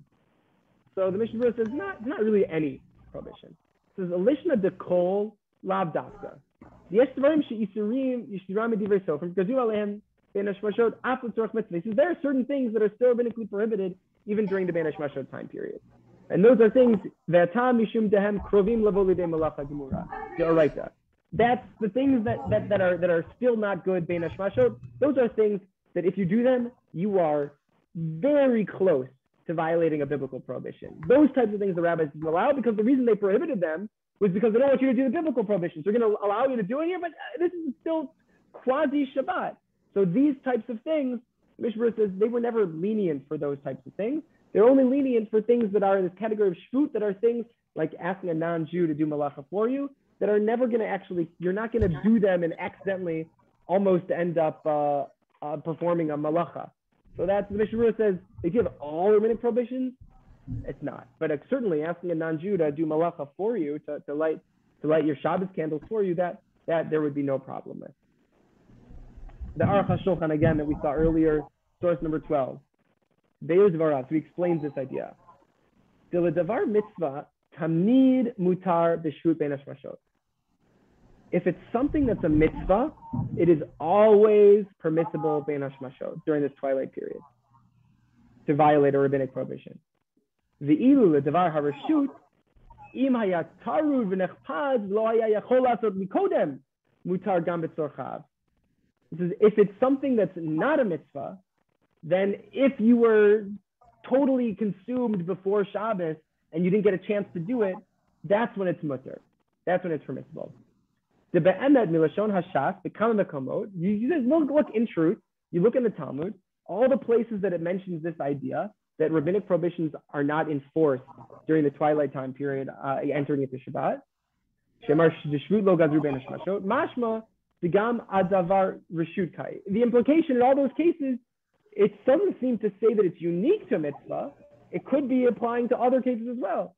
So the Mishnah Brura says not really any prohibition. It says Alishna de kol lav dafka. Yesh dvarim she'isurim yishdiram edivrei sofrim gazu alehem bein hashmashot af l'tzorach mitzvah. He says there are certain things that are still rabbinically prohibited even during the bein hashmashot time period, and those are things that tam mishum dehem krovim lavo lidei malacha gemura deoraita. that's the things that are still not good bein hashmashot. Those are things that if you do them, you are very close to violating a biblical prohibition. Those types of things the rabbis didn't allow because the reason they prohibited them was because they don't want you to do the biblical prohibition. So they're going to allow you to do it here, but this is still quasi Shabbat. So these types of things, Mishmur says they were never lenient for those types of things. They're only lenient for things that are in this category of shvut, that are things like asking a non-Jew to do malacha for you, that are never going to actually, you're not going to do them and accidentally almost end up performing a malacha. So that's the Mishmur says, if you have all rabbinic prohibitions, it's not. But certainly asking a non-Jew to do malacha for you, to light your Shabbos candles for you, that there would be no problem with. The Aruch HaShulchan, again, that we saw earlier, source number 12. Be'er Dvarav, so he explains this idea. Davar mitzvah tamid mutar b'shvut bein hashmashot. If it's something that's a mitzvah, it is always permissible bein hashmashot during this twilight period to violate a rabbinic prohibition. Ve'ilu ledavar harashut im hayat tarud v'nechpad lo haya yachol lasot mikodem mutar gam b'tzorchav. If it's something that's not a mitzvah, then if you were totally consumed before Shabbos and you didn't get a chance to do it, that's when it's mutter. That's when it's permissible. The be'emet milashon hashas become mekomot. You just look in truth. You look in the Talmud, all the places that it mentions this idea that rabbinic prohibitions are not enforced during the twilight time period, entering into Shabbat. Shemar shvut lo gazru ben hashmashot. Mashma Gam adavar reshut kai. The implication in all those cases, it doesn't seem to say that it's unique to mitzvah. It could be applying to other cases as well.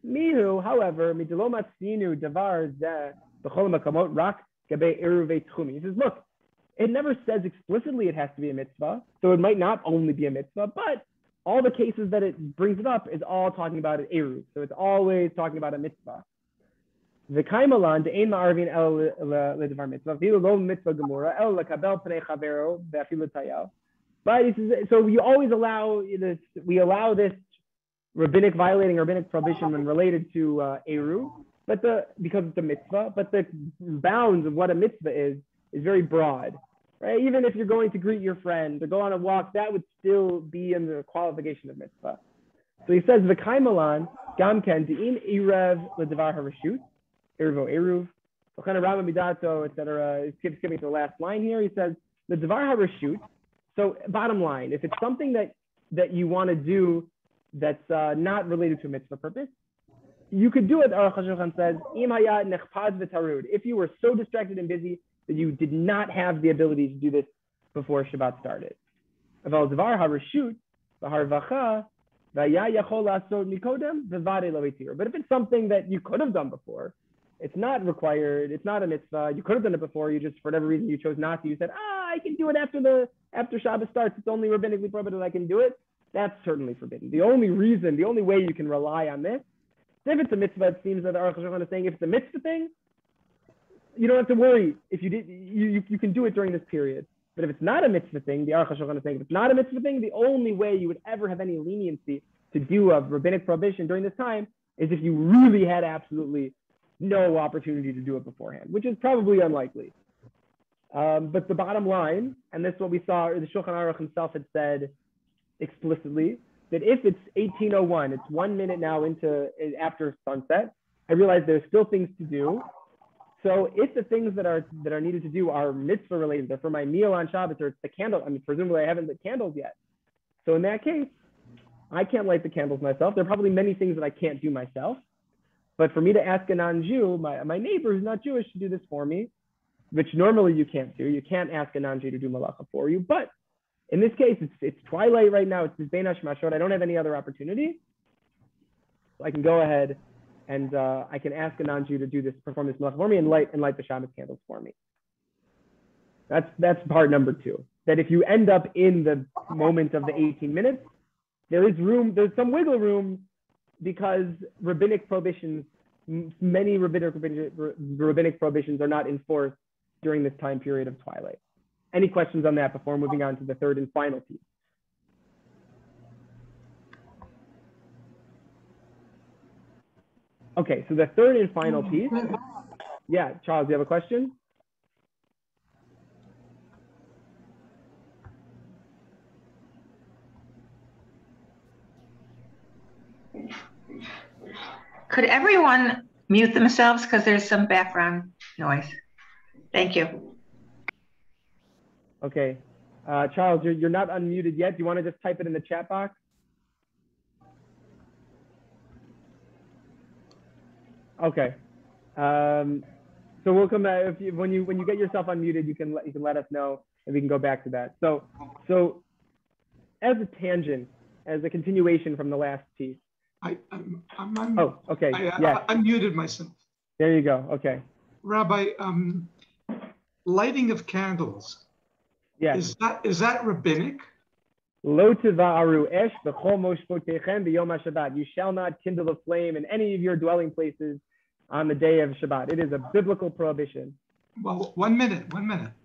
Mihu, however, midlo matzinu davar zeh b'chol makamot rak gabe eruvei tchumi. He says, look, it never says explicitly it has to be a mitzvah, so it might not only be a mitzvah, but all the cases that it brings it up is all talking about an eruv. So it's always talking about a mitzvah. The kaimalan de ein ma'arvin el ledavar mitzvah v'ilo lo mitzvah gemura el lekabel pnei chavero ve'afilu tayel. But so we always allow this. We allow this violating rabbinic prohibition when related to eruv, but because it's a mitzvah. But the bounds of what a mitzvah is very broad, right? Even if you're going to greet your friend or go on a walk, that would still be in the qualification of mitzvah. So he says the kaimalan gamken de'in erev ledavar harashut. Eruv, etc. Skipping to the last line here. He says the Devar HaRashut. So bottom line, if it's something that you want to do that's not related to a mitzvah purpose, you could do it. Aruch HaShulchan says, Im hayat nechpad v'tarud. If you were so distracted and busy that you did not have the ability to do this before Shabbat started. Aval Devar HaRashut v'harvacha v'ya yachol lasot mikodem v'vadei lo hitir. But if it's something that you could have done before, it's not required. It's not a mitzvah. You could have done it before. You just, for whatever reason, you chose not to. You said, I can do it after Shabbos starts. It's only rabbinically prohibited. I can do it. That's certainly forbidden. The only way you can rely on this, if it's a mitzvah, it seems that the Aruch HaShulchan is saying if it's a mitzvah thing, you don't have to worry. If you did, you can do it during this period. But if it's not a mitzvah thing, the Aruch HaShulchan is saying if it's not a mitzvah thing, the only way you would ever have any leniency to do a rabbinic prohibition during this time is if you really had absolutely no opportunity to do it beforehand, which is probably unlikely. But the bottom line, and this is what we saw, the Shulchan Aruch himself had said explicitly, that if it's 18:01, it's 1 minute now after sunset, I realize there's still things to do. So if the things that are needed to do are mitzvah related, they're for my meal on Shabbos, or it's the candle, presumably I haven't lit candles yet. So in that case, I can't light the candles myself. There are probably many things that I can't do myself. But for me to ask a non-Jew, my neighbor who's not Jewish, to do this for me, which normally you can't do. You can't ask a non-Jew to do malacha for you. But in this case, it's twilight right now. It's bein hashmashot. I don't have any other opportunity. So I can go ahead and I can ask a non-Jew to perform this malacha for me and light the Shabbos candles for me. That's part number two. That if you end up in the moment of the 18 minutes, there's some wiggle room, because many rabbinic prohibitions are not enforced during this time period of twilight. Any questions on that before moving on to the third and final piece? Okay, so the third and final piece Yeah, Charles, do you have a question? Could everyone mute themselves because there's some background noise? Thank you. Okay. Charles, you're not unmuted yet. Do you want to just type it in the chat box? Okay. So we'll come back when you get yourself unmuted. You can let us know, and we can go back to that. So as a tangent, as a continuation from the last piece. I'm oh, okay. I unmuted myself. There you go. Okay. Rabbi, lighting of candles. Yes. Is that rabbinic? Lo teva'aru esh b'chol moshvotechem b'yom HaShabbat. You shall not kindle a flame in any of your dwelling places on the day of Shabbat. It is a biblical prohibition. Well, 1 minute.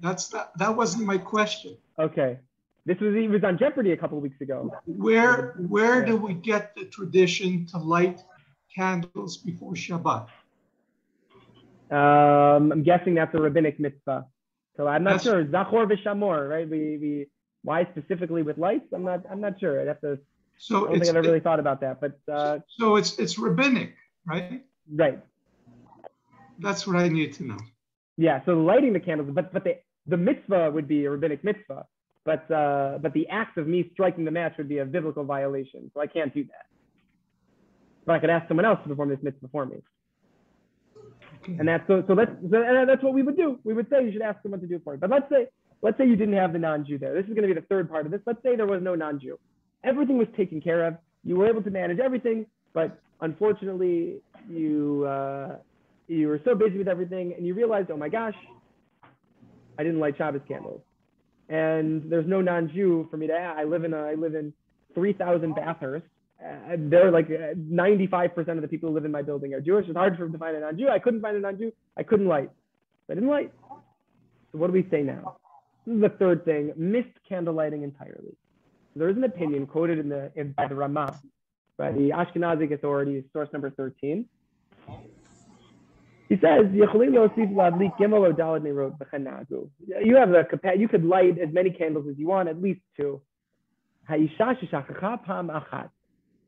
That wasn't my question. Okay. It was on Jeopardy a couple of weeks ago. Where do we get the tradition to light candles before Shabbat? I'm guessing that's a rabbinic mitzvah. So I'm not sure. Zachor v'shamor, right? We why specifically with lights? I'm not sure. I'd have to. I don't think I've ever really thought about that, but. So it's rabbinic, right? Right. That's what I need to know. Yeah. So lighting the candles, but the mitzvah would be a rabbinic mitzvah, but the act of me striking the match would be a biblical violation. So I can't do that. But I could ask someone else to perform this mitzvah for me. Okay. And that's that's what we would do. We would say you should ask someone to do it for you. But let's say you didn't have the non-Jew there. This is going to be the third part of this. Let's say there was no non-Jew. Everything was taken care of. You were able to manage everything, but unfortunately you were so busy with everything and you realized, oh my gosh, I didn't light Shabbos candles. And there's no non-Jew for me to add. I live in 3,000 Bathurst. They're like 95% of the people who live in my building are Jewish. It's hard for them to find a non-Jew. I couldn't find a non-Jew. I couldn't light. I didn't light. So what do we say now? This is the third thing, missed candle lighting entirely. There is an opinion quoted by the Ramah, by the Ashkenazic authorities, source number 13. He says, you have you could light as many candles as you want, at least 2.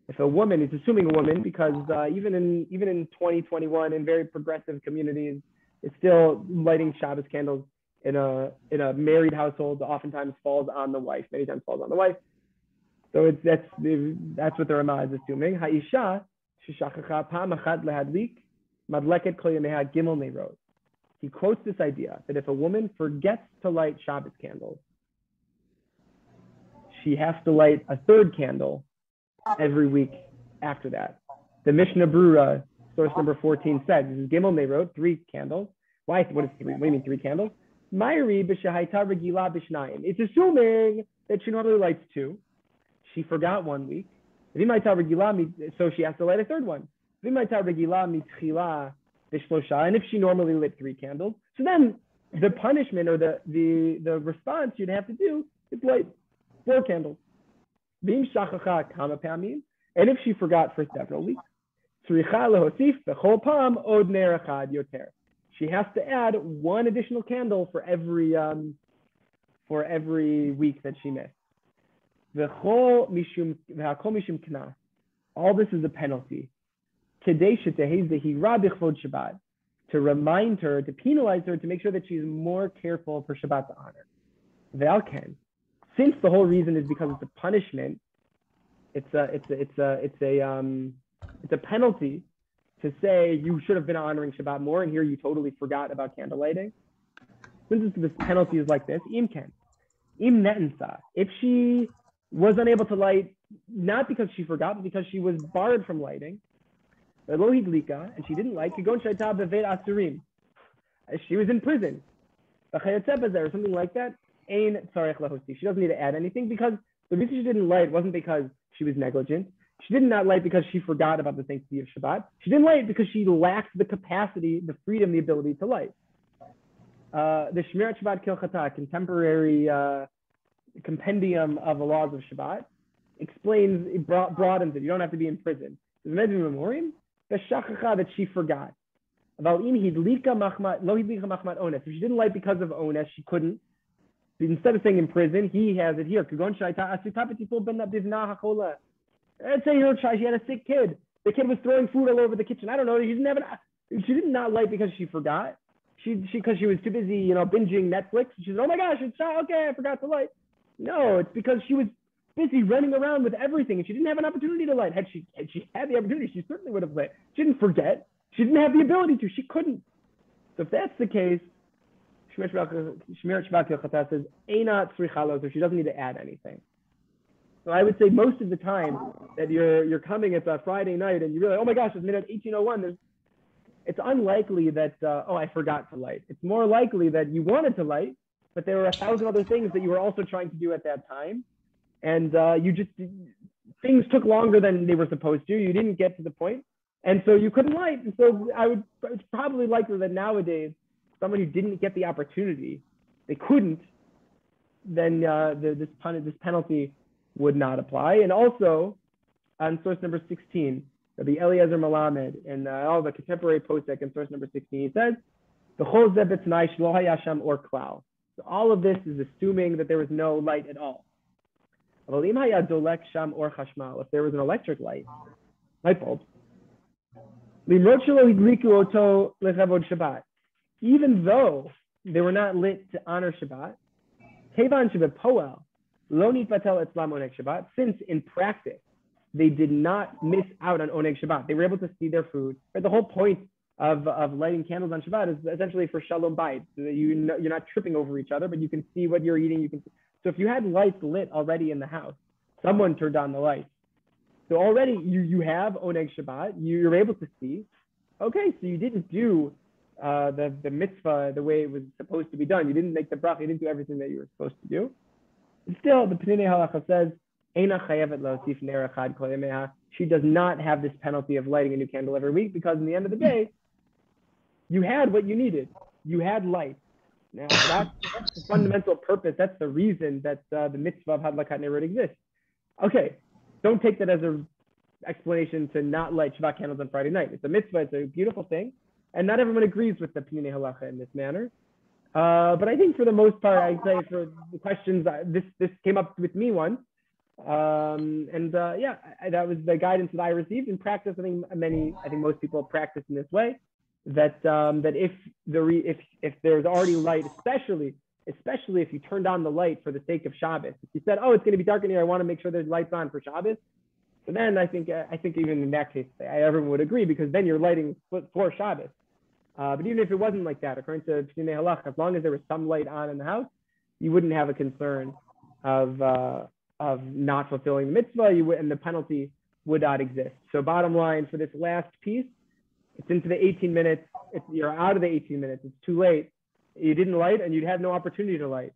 If a woman, it's assuming a woman, because even in 2021 in very progressive communities, it's still lighting Shabbos candles in a married household oftentimes falls on the wife. Many times falls on the wife. So that's what the Ramah is assuming. Ha'isha sheshachacha pam achat lehadlik madleket kol yameha gimel neirot. He quotes this idea that if a woman forgets to light Shabbos candles, she has to light a third candle every week after that. The Mishnah Brura, source number 14, said, this is Gimel Neirot, 3 candles. Why? What is 3? What do you mean 3 candles? Mayri b'shahaita regila b'shnayim. It's assuming that she normally lights 2. She forgot 1 week. So she has to light a third one. And if she normally lit 3 candles, so then the punishment or the response you'd have to do is light 4 candles. And if she forgot for several weeks, she has to add 1 additional candle for every week that she missed. All this is a penalty. To remind her, to penalize her, to make sure that she's more careful for Shabbat to honor. Since the whole reason is because it's a punishment, it's a penalty to say you should have been honoring Shabbat more, and here you totally forgot about candle lighting. Since this penalty is like this, if she was unable to light, not because she forgot, but because she was barred from lighting, and she didn't light, she was in prison, or something like that. She doesn't need to add anything, because the reason she didn't light wasn't because she was negligent. She did not light because she forgot about the sanctity of Shabbat. She didn't light because she lacked the capacity, the freedom, the ability to light. The Shmirat Shabbat Kilchata, contemporary compendium of the laws of Shabbat, explains, it broadens it. You don't have to be in prison. There's a memoriam, the shachacha, that she forgot. If she didn't light because of ones, she couldn't. Instead of saying in prison, he has it here. Let's say she had a sick kid. The kid was throwing food all over the kitchen. I don't know. She did not light because she forgot. Because she was too busy, binging Netflix. She said, "Oh my gosh, it's okay, I forgot to light." No, it's because she was busy running around with everything, and she didn't have an opportunity to light. Had she had the opportunity, she certainly would have lit. She didn't forget. She didn't have the ability to. She couldn't. So if that's the case, Shmirat Shabbat Yochata says, "Eina tzricha," so she doesn't need to add anything. So I would say most of the time that you're coming, it's a Friday night, and you realize, "Oh my gosh, it's minute 18:01." It's unlikely that I forgot to light. It's more likely that you wanted to light, but there were 1,000 other things that you were also trying to do at that time, and things took longer than they were supposed to. You didn't get to the point, and so you couldn't light. And so it's probably likely that nowadays, someone who didn't get the opportunity, they couldn't, then this penalty would not apply. And also, on source number 16, Rabbi Eliezer Malamed and all the contemporary posek in source number 16, he says, "B'chol zeh b'tnai shelo haya sham or klal." So all of this is assuming that there was no light at all. If there was an electric light bulb, even though they were not lit to honor Shabbat, since in practice they did not miss out on Oneg Shabbat, they were able to see their food. Right? The whole point of lighting candles on Shabbat is essentially for shalom bayit, so that you're not tripping over each other, but you can see what you're eating. So if you had lights lit already in the house, someone turned on the lights. So already you have Oneg Shabbat, you're able to see. Okay, so you didn't do the mitzvah the way it was supposed to be done. You didn't make the bracha, you didn't do everything that you were supposed to do. And still, the Pnei Halacha says, she does not have this penalty of lighting a new candle every week, because in the end of the day, you had what you needed. You had light. Now, that's the fundamental purpose. That's the reason that the mitzvah of Hadlakat Nerot exists. Okay, don't take that as an explanation to not light Shabbat candles on Friday night. It's a mitzvah. It's a beautiful thing. And not everyone agrees with the Pnei Halacha in this manner. But I think for the most part, I'd say for the questions, this came up with me once. That was the guidance that I received in practice. I think most people practice in this way. That if there's already light, especially if you turned on the light for the sake of Shabbos, if you said, "Oh, it's going to be dark in here, I want to make sure there's lights on for Shabbos," so then I think even in that case, everyone would agree, because then you're lighting for Shabbos. But even if it wasn't like that, according to Pnei Halacha, as long as there was some light on in the house, you wouldn't have a concern of not fulfilling the mitzvah, and the penalty would not exist. So bottom line for this last piece, it's into the 18 minutes. You're out of the 18 minutes. It's too late. You didn't light, and you had no opportunity to light.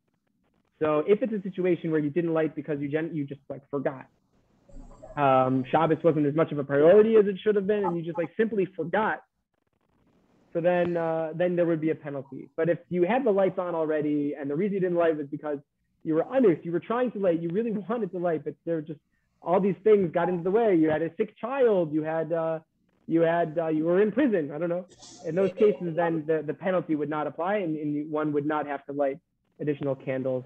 So if it's a situation where you didn't light because you just forgot, Shabbos wasn't as much of a priority as it should have been, and you just simply forgot, so then there would be a penalty. But if you had the lights on already, and the reason you didn't light was because you were honest, you were trying to light, you really wanted to light, but there were just all these things got into the way. You had a sick child, you were in prison, I don't know. In those cases, then the penalty would not apply, and one would not have to light additional candles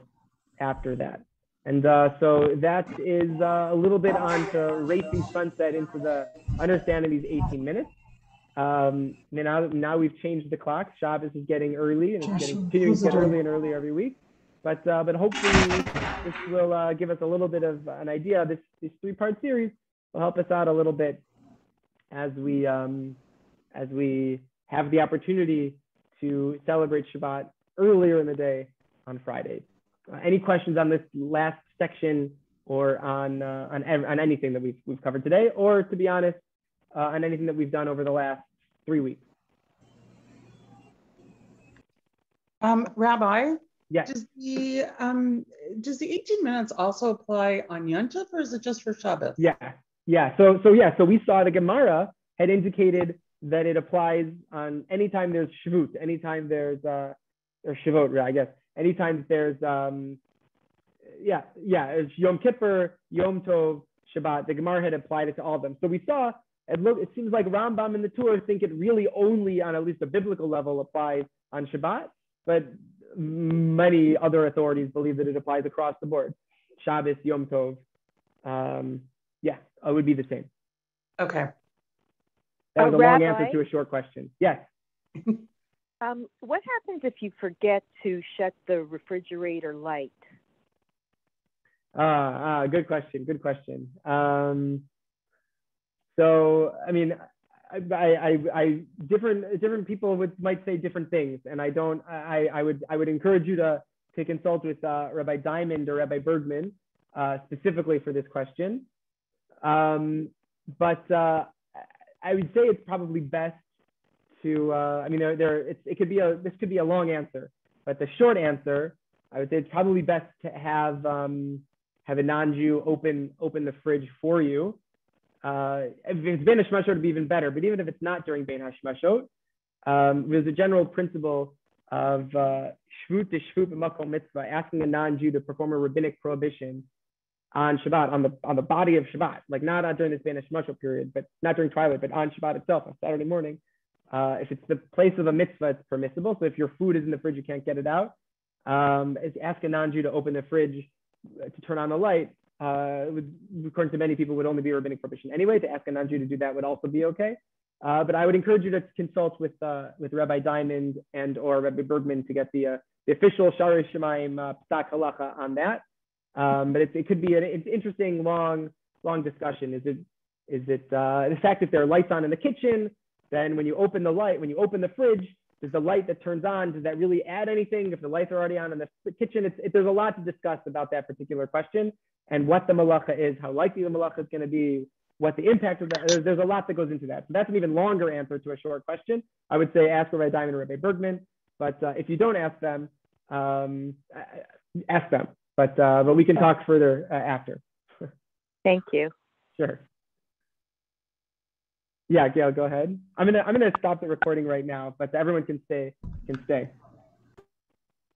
after that. And so that is a little bit on to racing sunset into the understanding these 18 minutes. Now we've changed the clock. Shabbos is getting early, and it's continuing to get early and early every week. But hopefully this will give us a little bit of an idea. This 3-part series will help us out a little bit as we have the opportunity to celebrate Shabbat earlier in the day on Fridays. Any questions on this last section, or on anything that we've covered today, or to be honest, on anything that we've done over the last 3 weeks? Rabbi, yes. Does the 18 minutes also apply on Yom Tov, or is it just for Shabbos? Yeah. So we saw the Gemara had indicated that it applies on anytime there's Shvut, anytime there's or Shavuot, I guess. Anytime there's it's Yom Kippur, Yom Tov, Shabbat. The Gemara had applied it to all of them. So we saw it seems like Rambam and the Torah think it really only on at least a biblical level applies on Shabbat, but many other authorities believe that it applies across the board. Shabbos, Yom Tov. Yeah, it would be the same. Okay. That was a Rabbi, long answer to a short question. Yes. What happens if you forget to shut the refrigerator light? Good question. Good question. So, I mean, different people might say different things, and I would encourage you to consult with Rabbi Diamond or Rabbi Bergman specifically for this question. But I would say it's probably best to, I mean, this could be a long answer, but the short answer, I would say it's probably best to have a non-Jew open the fridge for you. If it's Bein HaShmashot, it'd be even better. But even if it's not during Bein HaShmashot, there's a general principle of shvut d'shvut b'makom mitzvah, asking a non-Jew to perform a rabbinic prohibition on Shabbat, on the body of Shabbat, like not during this Bein HaShmashot period, but not during twilight, but on Shabbat itself, on Saturday morning. If it's the place of a mitzvah, it's permissible. So if your food is in the fridge, you can't get it out. Ask a non-Jew to open the fridge to turn on the light. According to many people, would only be a rabbinic prohibition anyway. To ask a non-Jew to do that would also be okay. But I would encourage you to consult with Rabbi Diamond and or Rabbi Bergman to get the official Sharei Shemaim Psak Halacha on that. But it could be an interesting long discussion. Is it the fact that there are lights on in the kitchen? Then when you open the fridge, does the light that turns on, does that really add anything? If the lights are already on in the kitchen, there's a lot to discuss about that particular question and what the malacha is, how likely the malacha is going to be, what the impact of that. There's a lot that goes into that. So that's an even longer answer to a short question. I would say ask Rabbi Diamond or Rabbi Bergman. But if you don't ask them, ask them. But we can talk further after. Thank you. Sure. Yeah, Gail, go ahead. I'm gonna stop the recording right now, but everyone can stay.